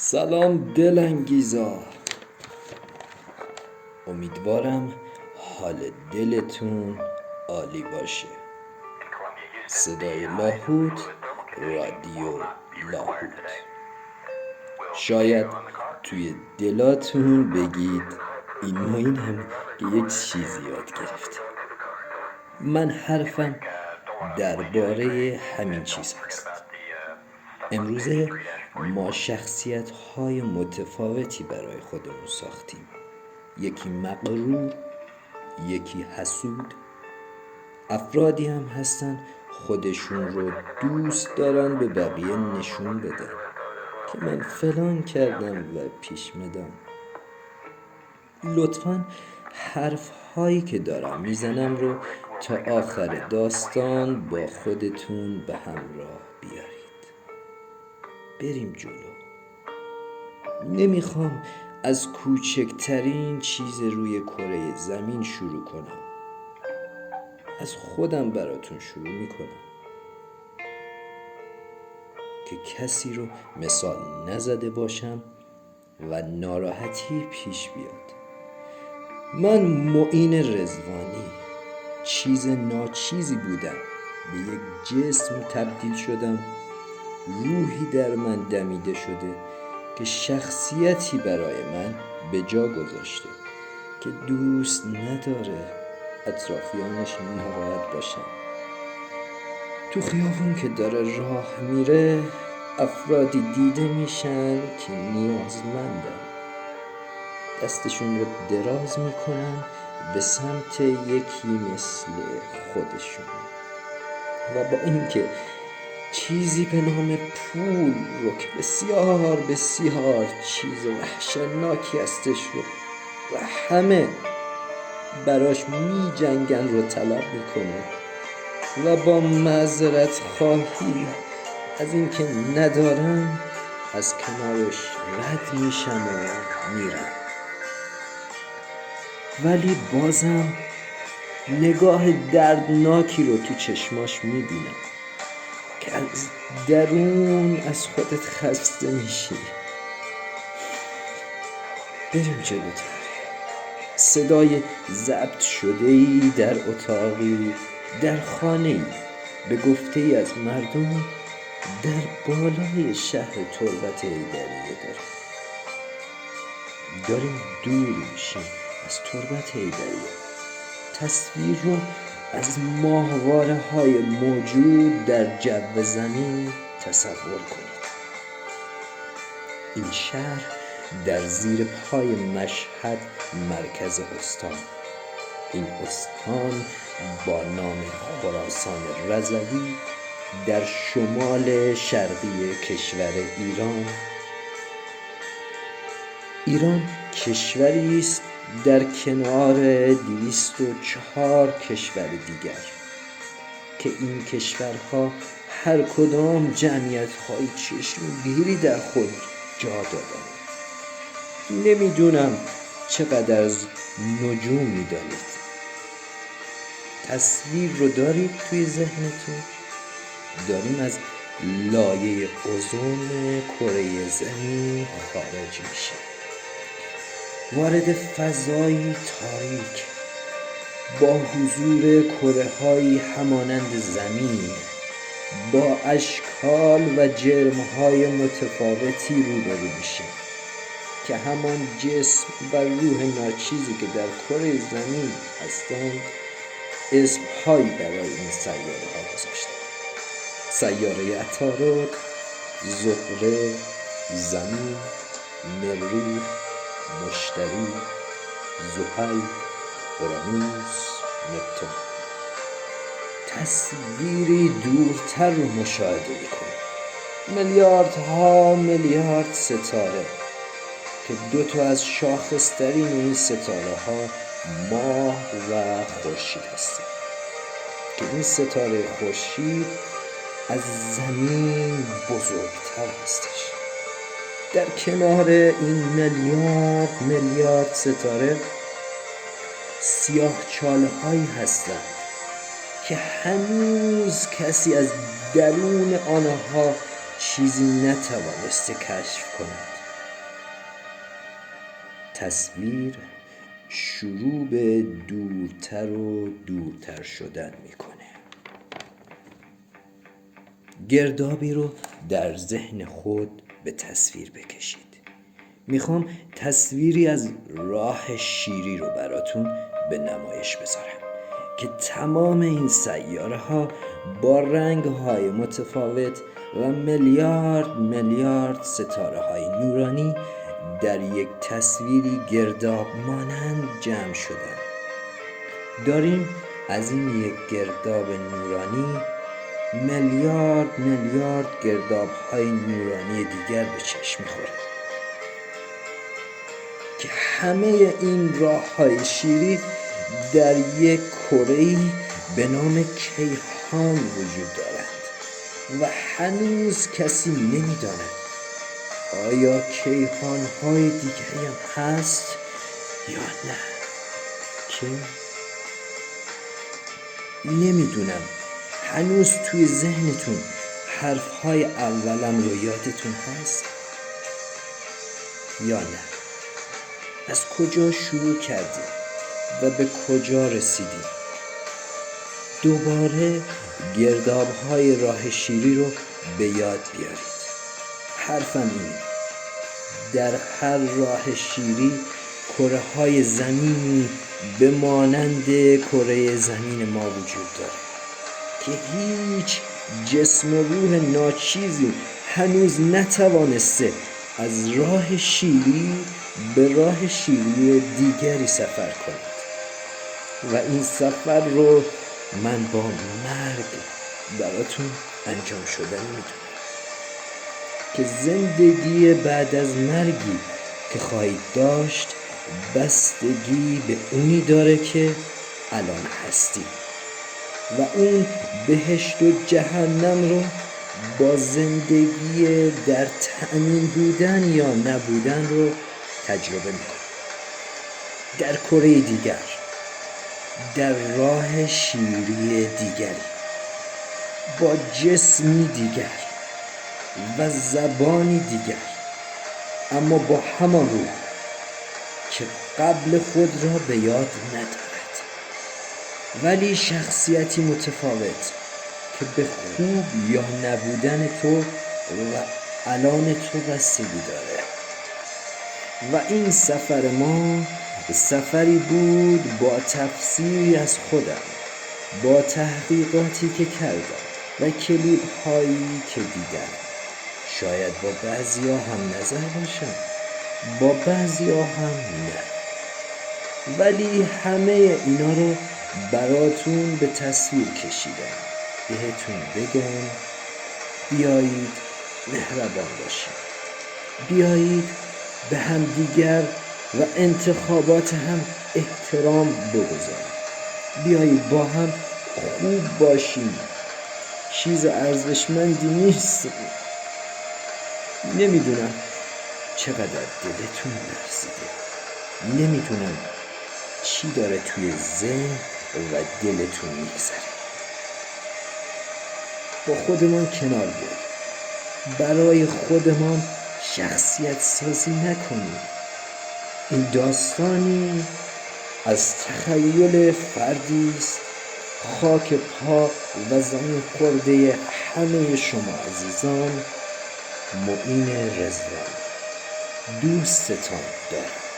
سلام دلانگیزا، امیدوارم حال دلتون عالی باشه. صدای لاهوت، رادیو لاهوت. شاید توی دلاتون بگید این معینم که یک چیزی یاد گرفته. من حرفم درباره همین چیز هست. امروزه ما شخصیت‌های متفاوتی برای خودمون ساختیم. یکی مغرور، یکی حسود. افرادی هم هستن خودشون رو دوست دارن به بقیه نشون بدن که من فلان کردم و پیش میدم. لطفاً حرف‌هایی که دارم میزنم رو تا آخر داستان با خودتون به همراه بیارید. بریم جلو. نمیخوام از کوچکترین چیز روی کره زمین شروع کنم. از خودم براتون شروع میکنم که کسی رو مثال نزده باشم و ناراحتی پیش بیاد. من معین رضوانی چیز ناچیزی بودم، به یک جسم تبدیل شدم. روحی در من دمیده شده که شخصیتی برای من به جا گذاشته که دوست نداره اطرافیانش ناراحت باشن. تو خیابون که داره راه میره افرادی دیده میشن که نیازمندن، دستشون رو دراز میکنن به سمت یکی مثل خودشون و با اینکه چیزی به نام پول رو که بسیار بسیار چیز وحشتناکی هستش و همه براش می جنگن رو طلب میکنه و با معذرت خواهی از اینکه ندارم از کنارش رد میشم و میرم. ولی بازم نگاه دردناکی رو تو چشماش میبینم که از درون از خودت خسته میشی. بریم جلوتر. صدای ضبط شده‌ای در اتاقی در خانه‌ای به گفته‌ای از مردم در بالای شهر تربت حیدریه داریم دور میشیم از تربت حیدریه. تصویر رو از ماهواره‌های موجود در جو زمین تصور کنید. این شهر در زیر پای مشهد مرکز استان. این استان با نام خراسان رضوی در شمال شرقی کشور ایران کشوری است در کنار 204 کشور دیگر که این کشورها هر کدام جمعیت‌های چشمگیری در خود جا دارند. نمیدونم چقدر از نجوم میدانید. تصویر رو دارید توی ذهنتون؟ داریم از لایه اوزون کره زمین خارج میشه، وارد فضایی تاریک با حضور کره‌هایی همانند زمین با اشکال و جرم‌های متفاوتی روبرو میشه که همان جسم و روح ناچیزی که در کره زمین هستند اسم‌هایی برای این سیاره‌ها گذاشتند: سیاره عطارد، زهره، زمین، مریخ، مشتری، زحل، اورانوس، نپتون. تصویری دورتر رو مشاهده می‌کنیم. میلیاردها میلیارد ستاره که دو تا از شاخص‌ترین این ستاره‌ها ماه و خورشید هستند که این ستاره خورشید از زمین بزرگتر هستش. در کنار این میلیارد میلیارد ستاره سیاه‌چاله هایی هستند که هنوز کسی از درون آنها چیزی نتوانسته کشف کند. تصویر شروع به دورتر و دورتر شدن میکنه. گردابی رو در ذهن خود به تصویر بکشید. میخوام تصویری از راه شیری رو براتون به نمایش بذارم که تمام این سیاره ها با رنگ های متفاوت و میلیارد ستاره های نورانی در یک تصویری گرداب مانند جمع شدن. داریم از این یک گرداب نورانی میلیارد گرداب های نورانی دیگر به چشم میخوره که همه این راه های شیری در یک کره‌ای به نام کیهان وجود دارند و هنوز کسی نمیداند آیا کیهان های دیگری هم هست یا نه. که نمیدونم هنوز توی ذهنتون حرفهای اولم رو یادتون هست یا نه؟ از کجا شروع کردیم و به کجا رسیدیم؟ دوباره گرداب‌های راه شیری رو به یاد بیارید. حرفم اینه، در هر راه شیری کره‌های زمینی به مانند کره زمین ما وجود داره که هیچ جسم و روح ناچیزی هنوز نتوانسته از راه شیری به راه شیری دیگری سفر کند و این سفر رو من با مرگ براتون انجام شدن میدونم که زندگی بعد از مرگی که خواهید داشت بستگی به اونی داره که الان هستی و اون بهشت و جهنم رو با زندگی در تأمین بودن یا نبودن رو تجربه میکنی. در کره دیگر، در راه شیری دیگری، با جسمی دیگر و زبانی دیگر، اما با همان روح که قبل خود را به یاد ندارد، ولی شخصیتی متفاوت که به خوب یا نبودن تو و الان تو بستگی داره. و این سفر ما سفری بود با تفسیری از خودم، با تحقیقاتی که کردم و کلیپ هایی که دیدم. شاید با بعضیا هم نظر باشم، با بعضیا هم نه، ولی همه اینا رو براتون به تصویر کشیدم بهتون بگم بیایید مهربان باشیم، بیایید به هم دیگر و انتخابات هم احترام بگذاریم، بیایید با هم خوب باشیم. چیز ارزشمندی نیست. نمیدونم چقدر دلتون لرزیده، نمیدونم چی داره توی ذهن و دلتون میگذره. با خودمان کنار بیایید، برای خودمان شخصیت سازی نکنیم. این داستانی از تخیل فردی است، خاک پا و زمین خورده همه شما عزیزان. معین رضوان دوستتان دارم.